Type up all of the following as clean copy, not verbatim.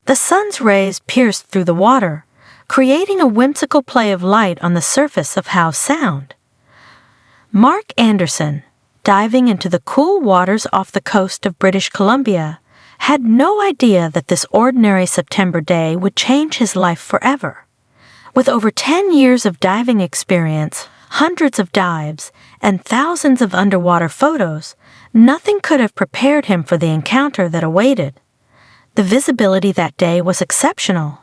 The sun's rays pierced through the water, creating a whimsical play of light on the surface of Howe's Sound. Mark Anderson, diving into the cool waters off the coast of British Columbia, had no idea that this ordinary September day would change his life forever. With over 10 years of diving experience, hundreds of dives, and thousands of underwater photos, nothing could have prepared him for the encounter that awaited. The visibility that day was exceptional,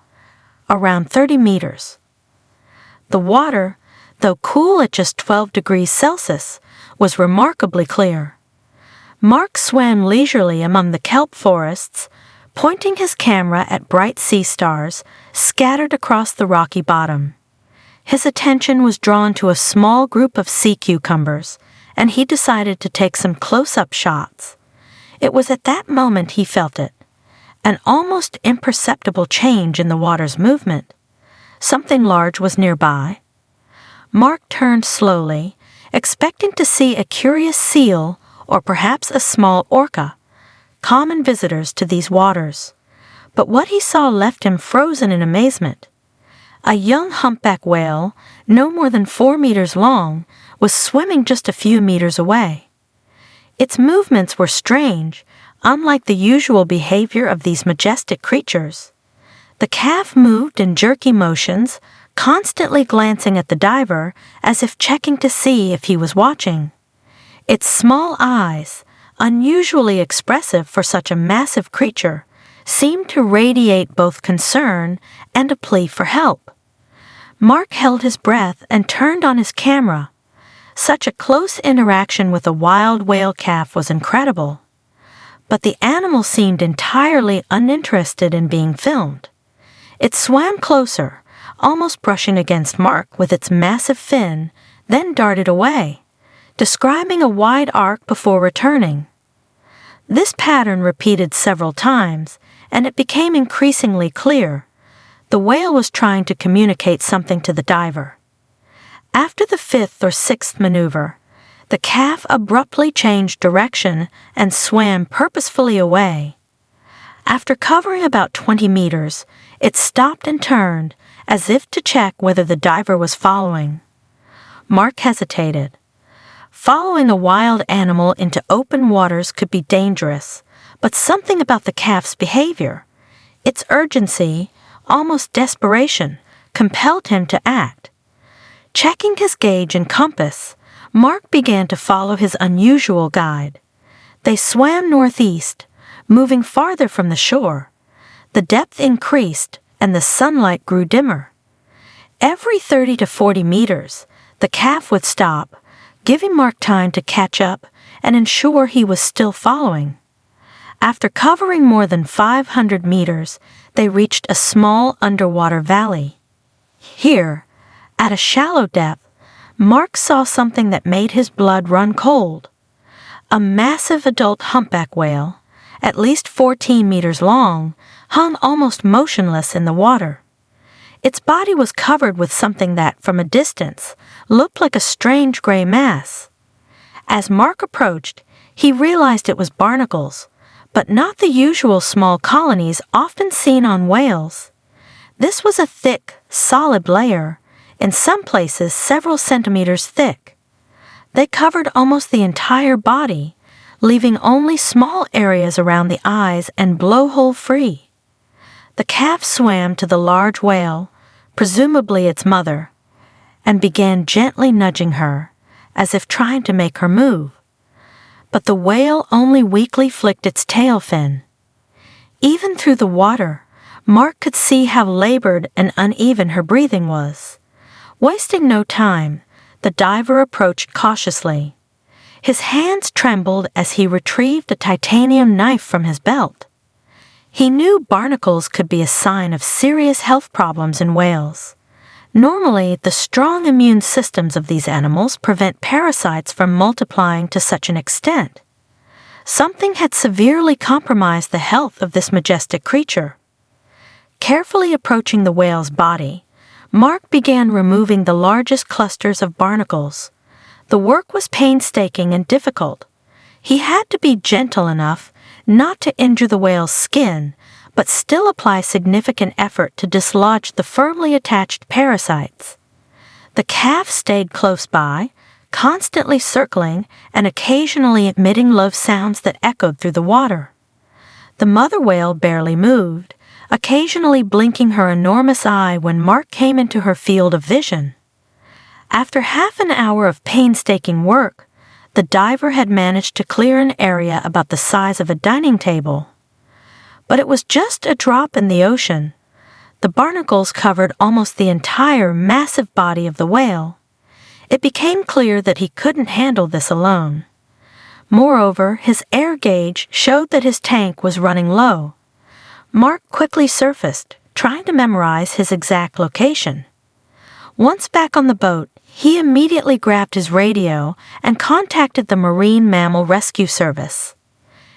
around 30 meters. The water, though cool at just 12 degrees Celsius, was remarkably clear. Mark swam leisurely among the kelp forests, pointing his camera at bright sea stars scattered across the rocky bottom. His attention was drawn to a small group of sea cucumbers, and he decided to take some close-up shots. It was at that moment he felt it, an almost imperceptible change in the water's movement. Something large was nearby. Mark turned slowly, expecting to see a curious seal or perhaps a small orca, common visitors to these waters. But what he saw left him frozen in amazement. A young humpback whale, no more than 4 meters long, was swimming just a few meters away. Its movements were strange, unlike the usual behavior of these majestic creatures. The calf moved in jerky motions, constantly glancing at the diver as if checking to see if he was watching. Its small eyes, unusually expressive for such a massive creature, seemed to radiate both concern and a plea for help. Mark held his breath and turned on his camera. Such a close interaction with a wild whale calf was incredible. But the animal seemed entirely uninterested in being filmed. It swam closer, almost brushing against Mark with its massive fin, then darted away, describing a wide arc before returning. This pattern repeated several times, and it became increasingly clear. The whale was trying to communicate something to the diver. After the 5th or 6th maneuver, the calf abruptly changed direction and swam purposefully away. After covering about 20 meters, it stopped and turned, as if to check whether the diver was following. Mark hesitated. Following a wild animal into open waters could be dangerous, but something about the calf's behavior, its urgency, almost desperation, compelled him to act. Checking his gauge and compass, Mark began to follow his unusual guide. They swam northeast, moving farther from the shore. The depth increased, and the sunlight grew dimmer. Every 30 to 40 meters, the calf would stop, giving Mark time to catch up and ensure he was still following. After covering more than 500 meters, they reached a small underwater valley. Here, at a shallow depth, Mark saw something that made his blood run cold. A massive adult humpback whale, at least 14 meters long, hung almost motionless in the water. Its body was covered with something that, from a distance, looked like a strange gray mass. As Mark approached, he realized it was barnacles, but not the usual small colonies often seen on whales. This was a thick, solid layer, in some places several centimeters thick. They covered almost the entire body, leaving only small areas around the eyes and blowhole free. The calf swam to the large whale, presumably its mother, and began gently nudging her, as if trying to make her move. But the whale only weakly flicked its tail fin. Even through the water, Mark could see how labored and uneven her breathing was. Wasting no time, the diver approached cautiously. His hands trembled as he retrieved a titanium knife from his belt. He knew barnacles could be a sign of serious health problems in whales. Normally, the strong immune systems of these animals prevent parasites from multiplying to such an extent. Something had severely compromised the health of this majestic creature. Carefully approaching the whale's body, Mark began removing the largest clusters of barnacles. The work was painstaking and difficult. He had to be gentle enough not to injure the whale's skin, but still apply significant effort to dislodge the firmly attached parasites. The calf stayed close by, constantly circling and occasionally emitting low sounds that echoed through the water. The mother whale barely moved, occasionally blinking her enormous eye when Mark came into her field of vision. After half an hour of painstaking work, the diver had managed to clear an area about the size of a dining table. But it was just a drop in the ocean. The barnacles covered almost the entire massive body of the whale. It became clear that he couldn't handle this alone. Moreover, his air gauge showed that his tank was running low. Mark quickly surfaced, trying to memorize his exact location. Once back on the boat, he immediately grabbed his radio and contacted the Marine Mammal Rescue Service.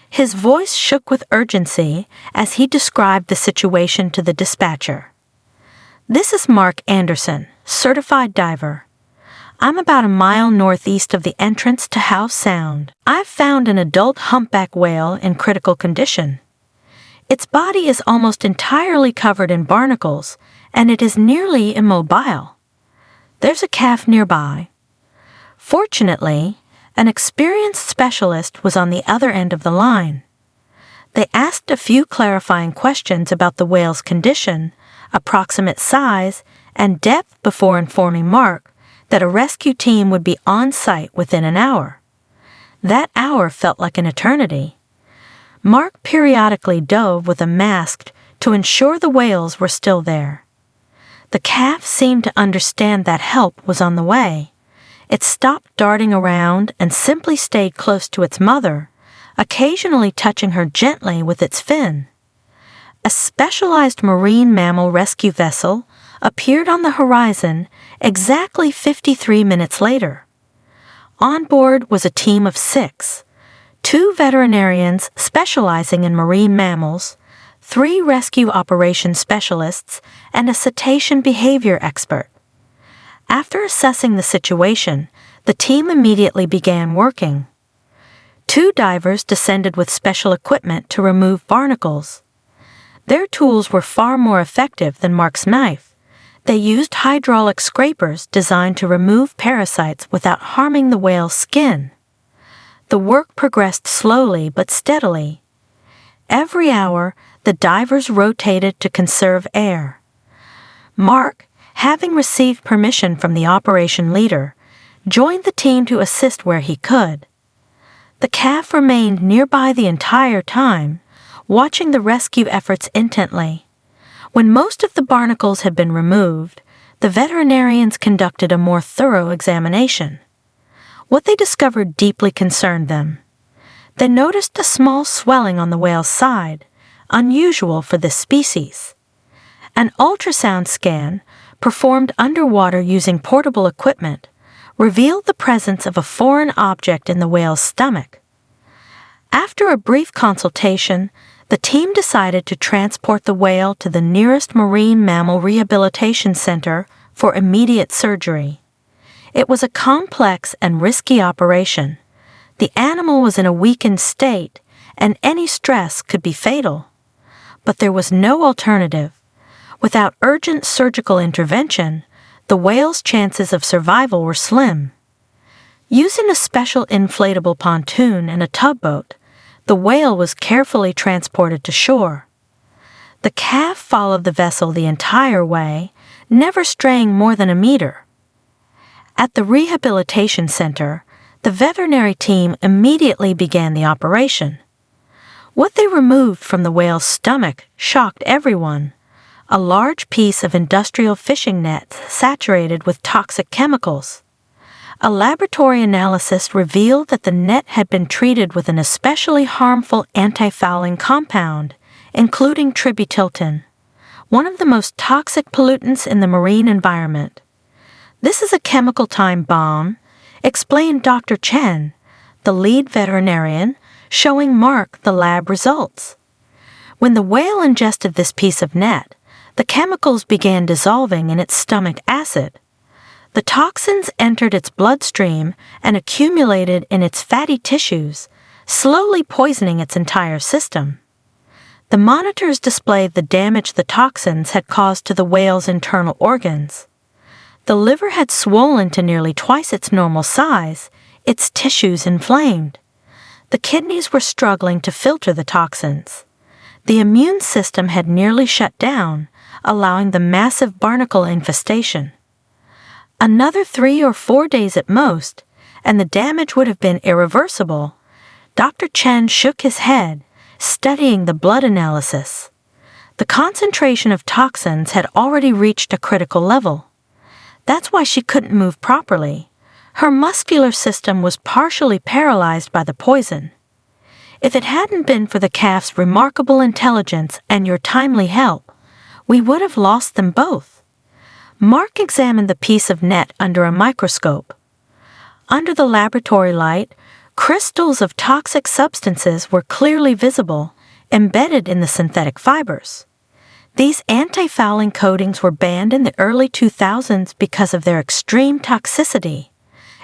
His voice shook with urgency as he described the situation to the dispatcher. "This is Mark Anderson, certified diver. I'm about a mile northeast of the entrance to Howe Sound. I've found an adult humpback whale in critical condition. Its body is almost entirely covered in barnacles, and it is nearly immobile. There's a calf nearby." Fortunately, an experienced specialist was on the other end of the line. They asked a few clarifying questions about the whale's condition, approximate size, and depth before informing Mark that a rescue team would be on site within an hour. That hour felt like an eternity. Mark periodically dove with a mask to ensure the whales were still there. The calf seemed to understand that help was on the way. It stopped darting around and simply stayed close to its mother, occasionally touching her gently with its fin. A specialized marine mammal rescue vessel appeared on the horizon exactly 53 minutes later. On board was a team of 6, 2 veterinarians specializing in marine mammals, 3 rescue operations specialists, and a cetacean behavior expert. After assessing the situation, the team immediately began working. 2 divers descended with special equipment to remove barnacles. Their tools were far more effective than Mark's knife. They used hydraulic scrapers designed to remove parasites without harming the whale's skin. The work progressed slowly but steadily. Every hour, the divers rotated to conserve air. Mark, having received permission from the operation leader, joined the team to assist where he could. The calf remained nearby the entire time, watching the rescue efforts intently. When most of the barnacles had been removed, the veterinarians conducted a more thorough examination. What they discovered deeply concerned them. They noticed a small swelling on the whale's side, unusual for this species. An ultrasound scan, performed underwater using portable equipment, revealed the presence of a foreign object in the whale's stomach. After a brief consultation, the team decided to transport the whale to the nearest marine mammal rehabilitation center for immediate surgery. It was a complex and risky operation. The animal was in a weakened state, and any stress could be fatal. But there was no alternative. Without urgent surgical intervention, the whale's chances of survival were slim. Using a special inflatable pontoon and a tugboat, the whale was carefully transported to shore. The calf followed the vessel the entire way, never straying more than a meter. At the rehabilitation center, the veterinary team immediately began the operation. What they removed from the whale's stomach shocked everyone. A large piece of industrial fishing net saturated with toxic chemicals. A laboratory analysis revealed that the net had been treated with an especially harmful anti-fouling compound, including tributyltin, one of the most toxic pollutants in the marine environment. "This is a chemical time bomb," explained Dr. Chen, the lead veterinarian, showing Mark the lab results. When the whale ingested this piece of net, the chemicals began dissolving in its stomach acid. The toxins entered its bloodstream and accumulated in its fatty tissues, slowly poisoning its entire system. The monitors displayed the damage the toxins had caused to the whale's internal organs. The liver had swollen to nearly twice its normal size, its tissues inflamed. The kidneys were struggling to filter the toxins. The immune system had nearly shut down, allowing the massive barnacle infestation. Another 3 or 4 days at most, and the damage would have been irreversible. Dr. Chen shook his head, studying the blood analysis. The concentration of toxins had already reached a critical level. That's why she couldn't move properly. Her muscular system was partially paralyzed by the poison. If it hadn't been for the calf's remarkable intelligence and your timely help, we would have lost them both. Mark examined the piece of net under a microscope. Under the laboratory light, crystals of toxic substances were clearly visible, embedded in the synthetic fibers. These anti-fouling coatings were banned in the early 2000s because of their extreme toxicity,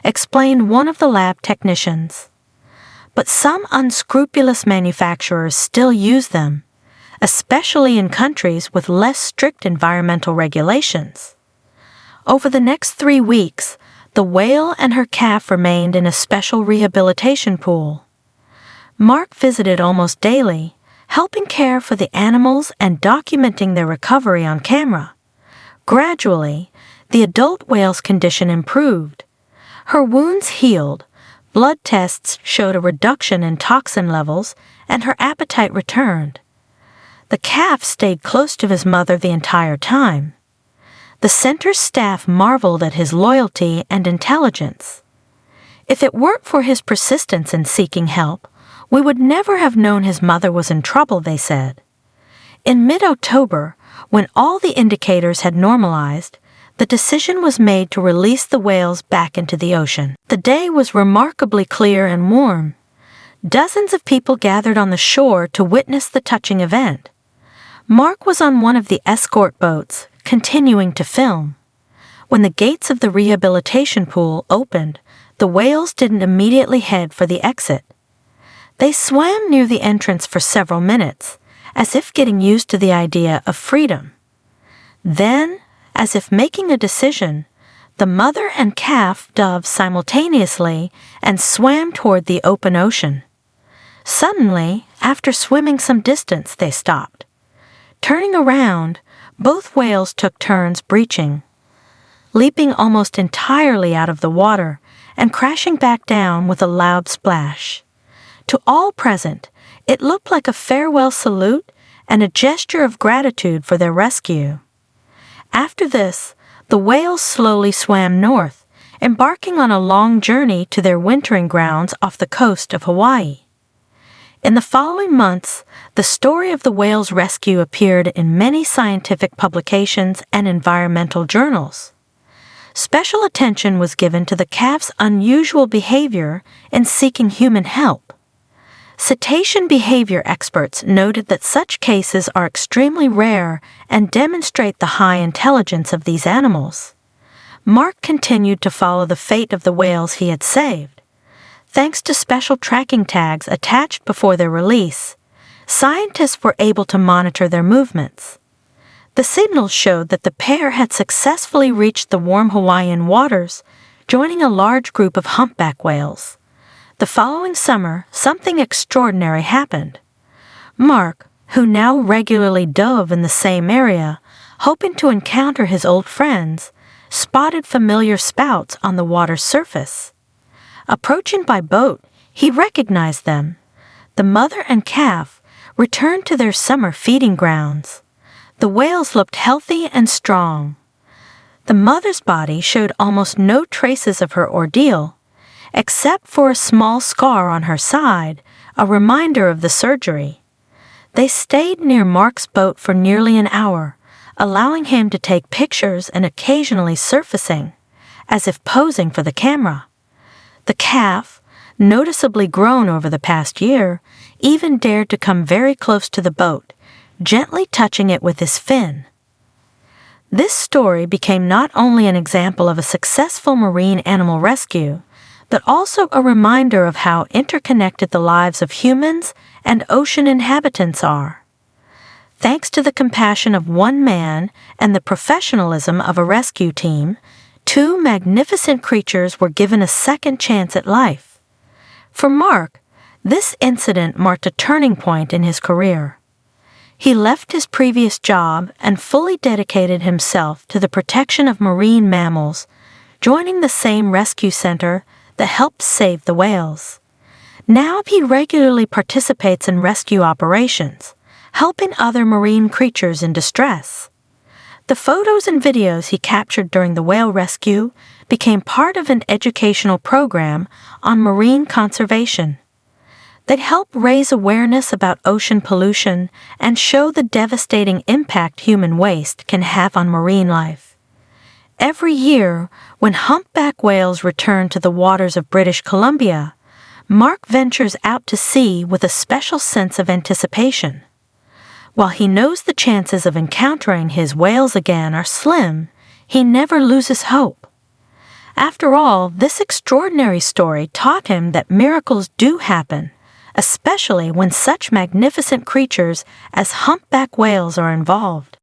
explained one of the lab technicians. But some unscrupulous manufacturers still use them, especially in countries with less strict environmental regulations. Over the next 3 weeks, the whale and her calf remained in a special rehabilitation pool. Mark visited almost daily, helping care for the animals and documenting their recovery on camera. Gradually, the adult whale's condition improved. Her wounds healed, blood tests showed a reduction in toxin levels, and her appetite returned. The calf stayed close to his mother the entire time. The center's staff marveled at his loyalty and intelligence. If it weren't for his persistence in seeking help, we would never have known his mother was in trouble, they said. In mid-October, when all the indicators had normalized, the decision was made to release the whales back into the ocean. The day was remarkably clear and warm. Dozens of people gathered on the shore to witness the touching event. Mark was on one of the escort boats, continuing to film. When the gates of the rehabilitation pool opened, the whales didn't immediately head for the exit. They swam near the entrance for several minutes, as if getting used to the idea of freedom. Then, as if making a decision, the mother and calf dove simultaneously and swam toward the open ocean. Suddenly, after swimming some distance, they stopped. Turning around, both whales took turns breaching, leaping almost entirely out of the water and crashing back down with a loud splash. To all present, it looked like a farewell salute and a gesture of gratitude for their rescue. After this, the whales slowly swam north, embarking on a long journey to their wintering grounds off the coast of Hawaii. In the following months, the story of the whale's rescue appeared in many scientific publications and environmental journals. Special attention was given to the calf's unusual behavior in seeking human help. Cetacean behavior experts noted that such cases are extremely rare and demonstrate the high intelligence of these animals. Mark continued to follow the fate of the whales he had saved. Thanks to special tracking tags attached before their release, scientists were able to monitor their movements. The signals showed that the pair had successfully reached the warm Hawaiian waters, joining a large group of humpback whales. The following summer, something extraordinary happened. Mark, who now regularly dove in the same area, hoping to encounter his old friends, spotted familiar spouts on the water's surface. Approaching by boat, he recognized them. The mother and calf returned to their summer feeding grounds. The whales looked healthy and strong. The mother's body showed almost no traces of her ordeal, except for a small scar on her side, a reminder of the surgery. They stayed near Mark's boat for nearly an hour, allowing him to take pictures and occasionally surfacing, as if posing for the camera. The calf, noticeably grown over the past year, even dared to come very close to the boat, gently touching it with his fin. This story became not only an example of a successful marine animal rescue, but also a reminder of how interconnected the lives of humans and ocean inhabitants are. Thanks to the compassion of one man and the professionalism of a rescue team, 2 magnificent creatures were given a second chance at life. For Mark, this incident marked a turning point in his career. He left his previous job and fully dedicated himself to the protection of marine mammals, joining the same rescue center that helped save the whales. Now he regularly participates in rescue operations, helping other marine creatures in distress. The photos and videos he captured during the whale rescue became part of an educational program on marine conservation. They'd help raise awareness about ocean pollution and show the devastating impact human waste can have on marine life. Every year, when humpback whales return to the waters of British Columbia, Mark ventures out to sea with a special sense of anticipation. While he knows the chances of encountering his whales again are slim, he never loses hope. After all, this extraordinary story taught him that miracles do happen, especially when such magnificent creatures as humpback whales are involved.